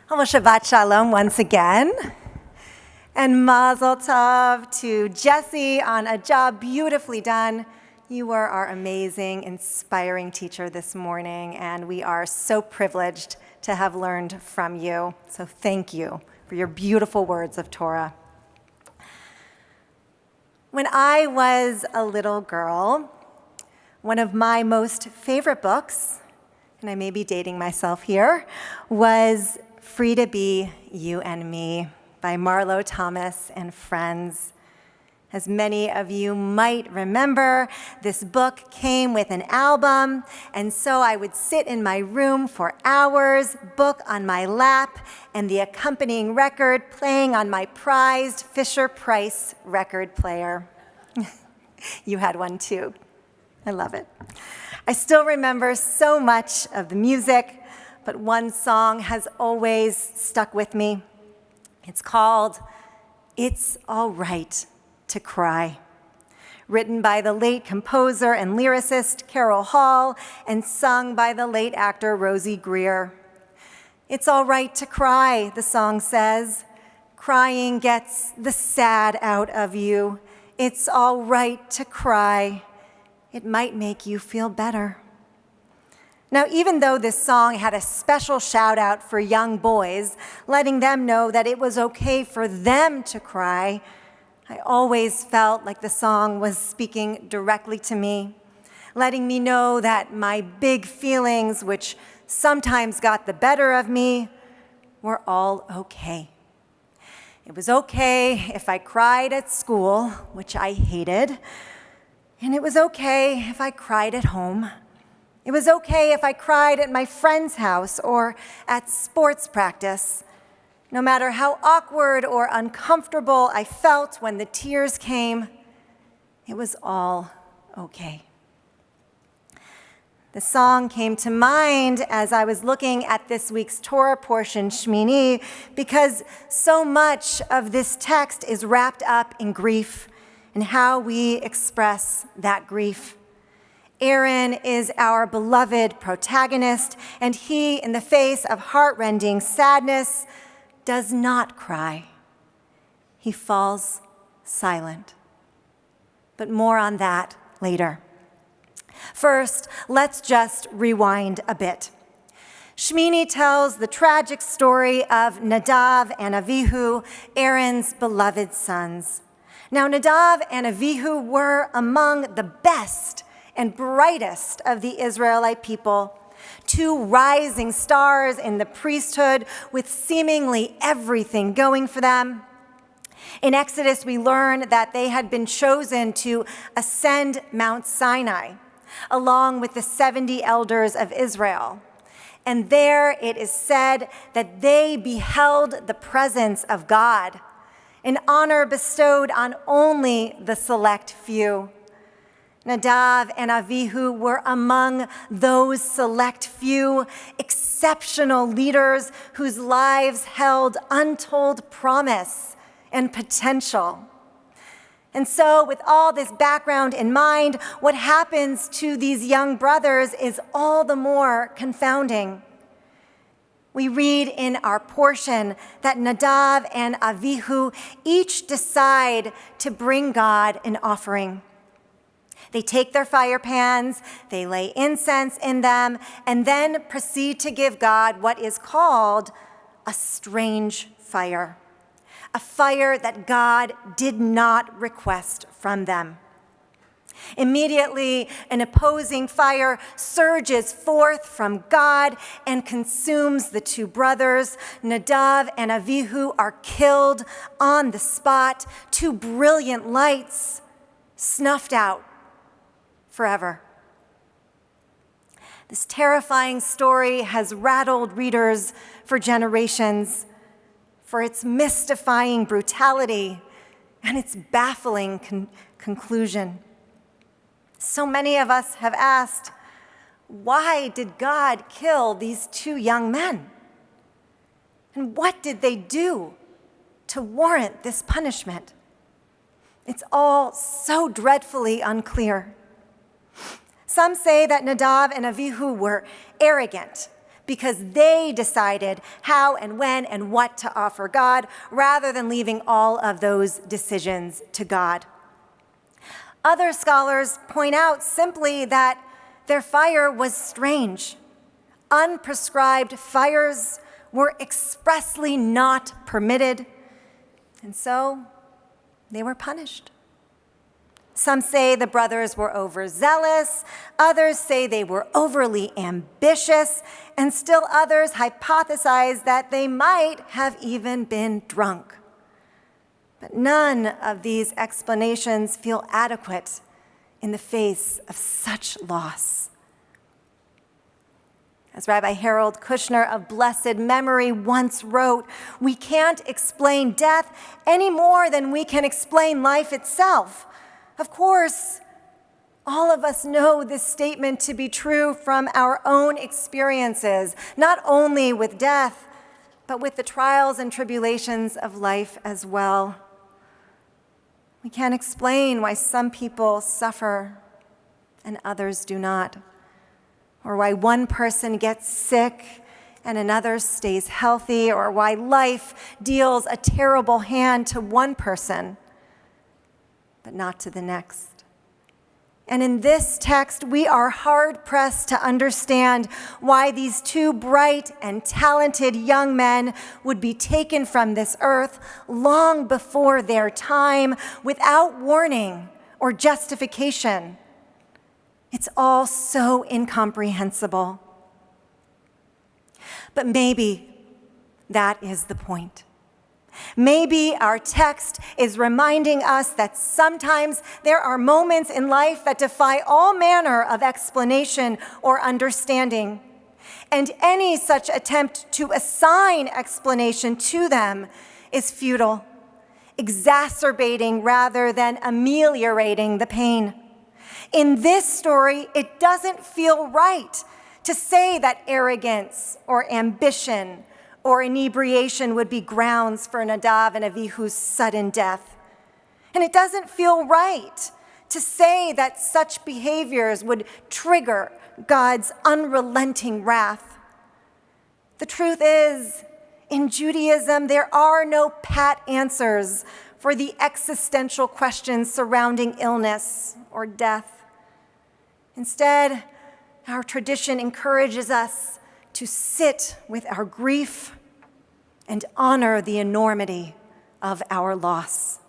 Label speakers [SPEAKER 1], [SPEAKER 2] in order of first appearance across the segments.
[SPEAKER 1] Well, Shabbat Shalom once again. And Mazel Tov to Jesse on a job beautifully done. You were our amazing, inspiring teacher this morning, and we are so privileged to have learned from you. So thank you for your beautiful words of Torah. When I was a little girl, one of my most favorite books, and I may be dating myself here, was Free to Be You and Me by Marlo Thomas and friends. As many of you might remember, this book came with an album, and so I would sit in my room for hours, book on my lap, and the accompanying record playing on my prized Fisher-Price record player. You had one too. I love it. I still remember so much of the music, but one song has always stuck with me. It's called It's All Right to Cry, written by the late composer and lyricist Carol Hall and sung by the late actor Rosie Greer. It's all right to cry, the song says. Crying gets the sad out of you. It's all right to cry. It might make you feel better. Now, even though this song had a special shout out for young boys, letting them know that it was okay for them to cry, I always felt like the song was speaking directly to me, letting me know that my big feelings, which sometimes got the better of me, were all okay. It was okay if I cried at school, which I hated, and it was okay if I cried at home. It was okay if I cried at my friend's house or at sports practice. No matter how awkward or uncomfortable I felt when the tears came, it was all okay. The song came to mind as I was looking at this week's Torah portion, Shmini, because so much of this text is wrapped up in grief and how we express that grief. Aaron is our beloved protagonist, and he, in the face of heart-rending sadness, does not cry. He falls silent. But more on that later. First, let's just rewind a bit. Shmini tells the tragic story of Nadav and Avihu, Aaron's beloved sons. Now, Nadav and Avihu were among the best and brightest of the Israelite people, two rising stars in the priesthood with seemingly everything going for them. In Exodus, we learn that they had been chosen to ascend Mount Sinai, along with the 70 elders of Israel. And there it is said that they beheld the presence of God, an honor bestowed on only the select few. Nadav and Avihu were among those select few exceptional leaders whose lives held untold promise and potential. And so, with all this background in mind, what happens to these young brothers is all the more confounding. We read in our portion that Nadav and Avihu each decide to bring God an offering. They take their fire pans, they lay incense in them, and then proceed to give God what is called a strange fire, a fire that God did not request from them. Immediately, an opposing fire surges forth from God and consumes the two brothers. Nadav and Avihu are killed on the spot, two brilliant lights snuffed out forever. This terrifying story has rattled readers for generations for its mystifying brutality and its baffling conclusion. So many of us have asked, why did God kill these two young men? And what did they do to warrant this punishment? It's all so dreadfully unclear. Some say that Nadav and Avihu were arrogant. because they decided how and when and what to offer God, rather than leaving all of those decisions to God. Other scholars point out simply that their fire was strange. Unprescribed fires were expressly not permitted, and so they were punished. Some say the brothers were overzealous, others say they were overly ambitious, and still others hypothesize that they might have even been drunk. But none of these explanations feel adequate in the face of such loss. As Rabbi Harold Kushner of blessed memory once wrote, "We can't explain death any more than we can explain life itself." Of course, all of us know this statement to be true from our own experiences, not only with death, but with the trials and tribulations of life as well. We can't explain why some people suffer and others do not, or why one person gets sick and another stays healthy, or why life deals a terrible hand to one person but not to the next. And in this text, we are hard-pressed to understand why these two bright and talented young men would be taken from this earth long before their time, without warning or justification. It's all so incomprehensible. But maybe that is the point. Maybe our text is reminding us that sometimes there are moments in life that defy all manner of explanation or understanding, and any such attempt to assign explanation to them is futile, exacerbating rather than ameliorating the pain. In this story, it doesn't feel right to say that arrogance or ambition or inebriation would be grounds for Nadav and Avihu's sudden death. And it doesn't feel right to say that such behaviors would trigger God's unrelenting wrath. The truth is, in Judaism, there are no pat answers for the existential questions surrounding illness or death. Instead, our tradition encourages us to sit with our grief and honor the enormity of our loss.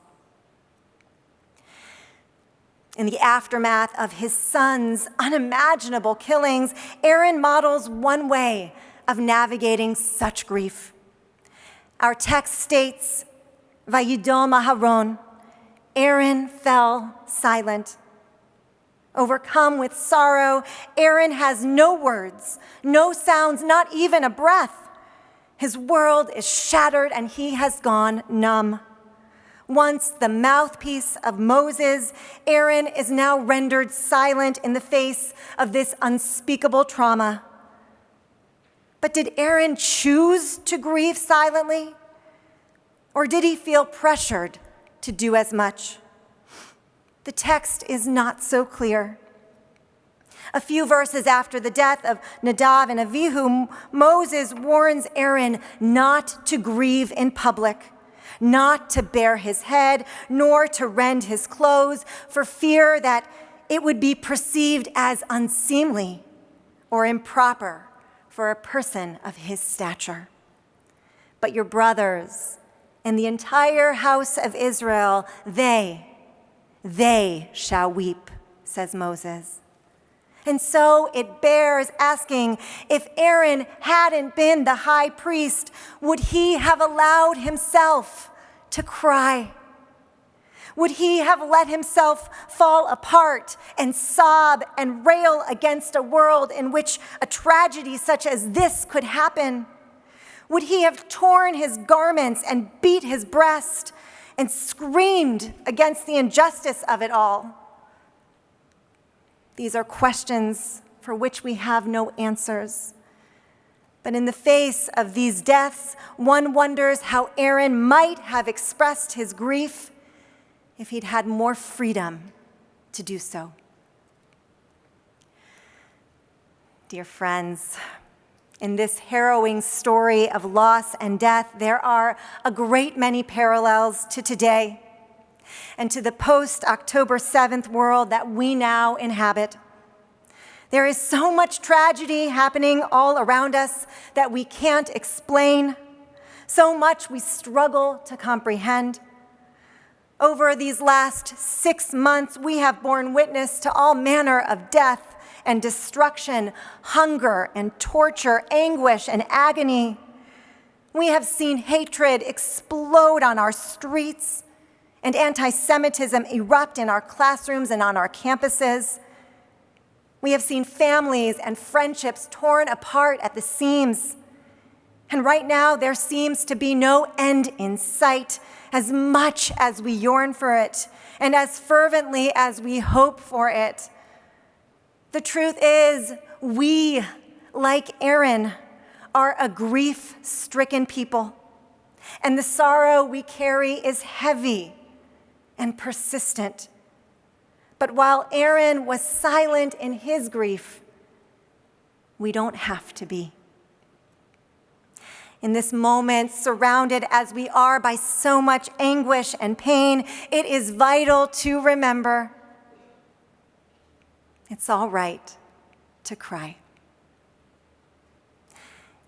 [SPEAKER 1] In the aftermath of his son's unimaginable killings, Aaron models one way of navigating such grief. Our text states, "Vayidom Aharon," Aaron fell silent. Overcome with sorrow, Aaron has no words, no sounds, not even a breath. His world is shattered and he has gone numb. Once the mouthpiece of Moses, Aaron is now rendered silent in the face of this unspeakable trauma. But did Aaron choose to grieve silently? Or did he feel pressured to do as much? The text is not so clear. A few verses after the death of Nadav and Avihu, Moses warns Aaron not to grieve in public, not to bare his head, nor to rend his clothes, for fear that it would be perceived as unseemly or improper for a person of his stature. But your brothers and the entire house of Israel, they shall weep, says Moses. And so it bears asking, if Aaron hadn't been the high priest, would he have allowed himself to cry? Would he have let himself fall apart and sob and rail against a world in which a tragedy such as this could happen? Would he have torn his garments and beat his breast and screamed against the injustice of it all? These are questions for which we have no answers. But in the face of these deaths, one wonders how Aaron might have expressed his grief if he'd had more freedom to do so. Dear friends, In this harrowing story of loss and death, there are a great many parallels to today and to the post-October 7th world that we now inhabit. There is so much tragedy happening all around us that we can't explain, so much we struggle to comprehend. Over these last 6 months, we have borne witness to all manner of death and destruction, hunger and torture, anguish and agony. We have seen hatred explode on our streets and anti-Semitism erupt in our classrooms and on our campuses. We have seen families and friendships torn apart at the seams. And right now, there seems to be no end in sight, as much as we yearn for it and as fervently as we hope for it. The truth is, we, like Aaron, are a grief-stricken people, and the sorrow we carry is heavy and persistent. But while Aaron was silent in his grief, we don't have to be. In this moment, surrounded as we are by so much anguish and pain, it is vital to remember it's all right to cry.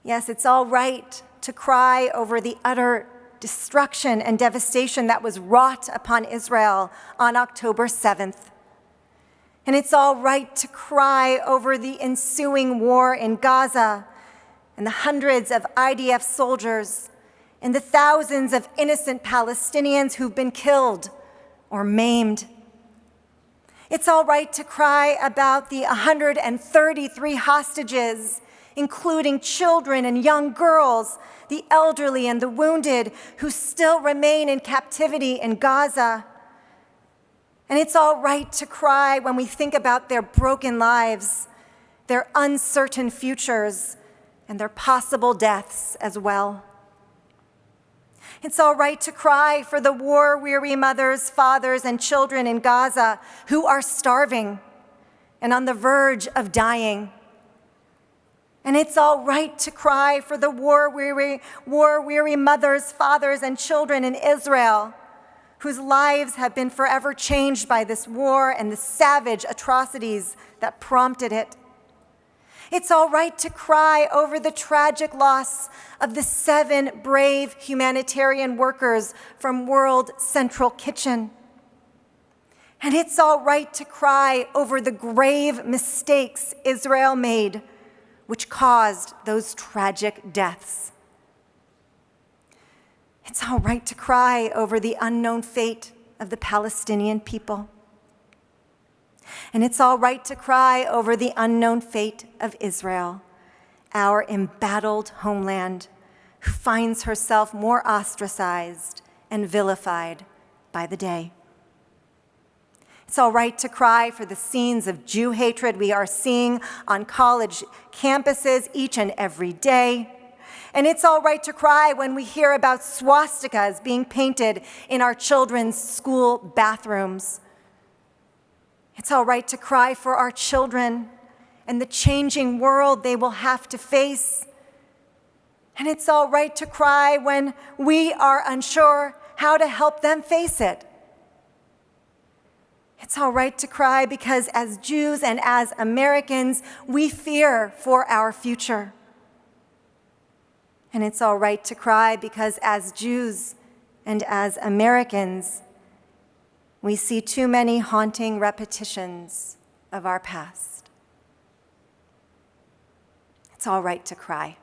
[SPEAKER 1] Yes, it's all right to cry over the utter destruction and devastation that was wrought upon Israel on October 7th. And it's all right to cry over the ensuing war in Gaza and the hundreds of IDF soldiers and the thousands of innocent Palestinians who've been killed or maimed. It's all right to cry about the 133 hostages, including children and young girls, the elderly and the wounded, who still remain in captivity in Gaza. And it's all right to cry when we think about their broken lives, their uncertain futures, and their possible deaths as well. It's all right to cry for the war-weary mothers, fathers, and children in Gaza who are starving and on the verge of dying. And it's all right to cry for the war-weary mothers, fathers, and children in Israel whose lives have been forever changed by this war and the savage atrocities that prompted it. It's all right to cry over the tragic loss of the 7 brave humanitarian workers from World Central Kitchen. And it's all right to cry over the grave mistakes Israel made, which caused those tragic deaths. It's all right to cry over the unknown fate of the Palestinian people. And it's all right to cry over the unknown fate of Israel, our embattled homeland, who finds herself more ostracized and vilified by the day. It's all right to cry for the scenes of Jew hatred we are seeing on college campuses each and every day. And it's all right to cry when we hear about swastikas being painted in our children's school bathrooms. It's all right to cry for our children and the changing world they will have to face. And it's all right to cry when we are unsure how to help them face it. It's all right to cry because as Jews and as Americans, we fear for our future. And it's all right to cry because as Jews and as Americans, we see too many haunting repetitions of our past. It's all right to cry.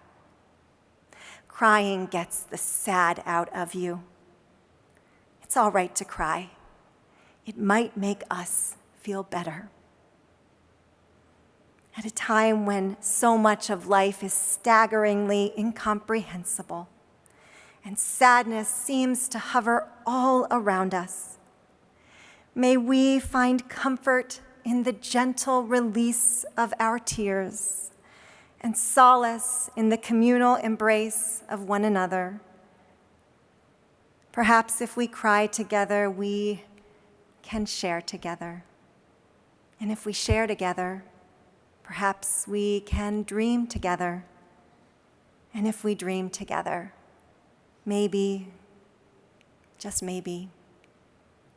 [SPEAKER 1] Crying gets the sad out of you. It's all right to cry. It might make us feel better. At a time when so much of life is staggeringly incomprehensible and sadness seems to hover all around us, may we find comfort in the gentle release of our tears and solace in the communal embrace of one another. Perhaps if we cry together, we can share together. And if we share together, perhaps we can dream together And if we dream together, maybe, just maybe,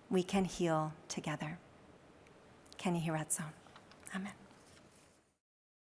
[SPEAKER 1] we can heal together. Ken Hiratson. Amen.